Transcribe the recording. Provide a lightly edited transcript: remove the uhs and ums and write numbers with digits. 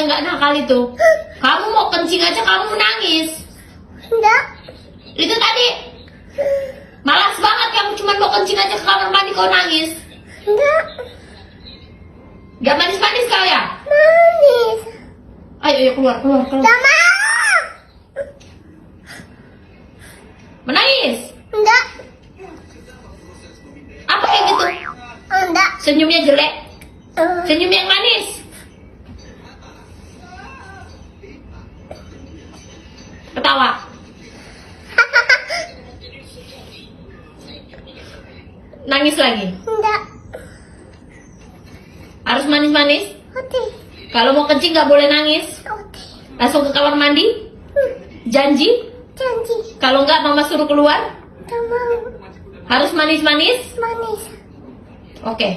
yang nggak nakal itu. Kamu mau kencing aja kamu nangis. Enggak. Itu tadi. Malas banget kamu cuma mau kencing aja ke kamar mandi kau nangis. Enggak. Gak manis-manis kau ya? Manis. Ayo keluar. Enggak mau. Menangis. Enggak. Apa kayak gitu? Enggak. Senyumnya jelek. Senyum yang manis. Ketawa. Nangis lagi. Enggak. Harus manis-manis. Oke. Kalau mau kencing nggak boleh nangis. Oke. Langsung ke kamar mandi. Janji. Janji. Kalau nggak mama suruh keluar. Enggak mau. Harus manis-manis. Manis. Oke.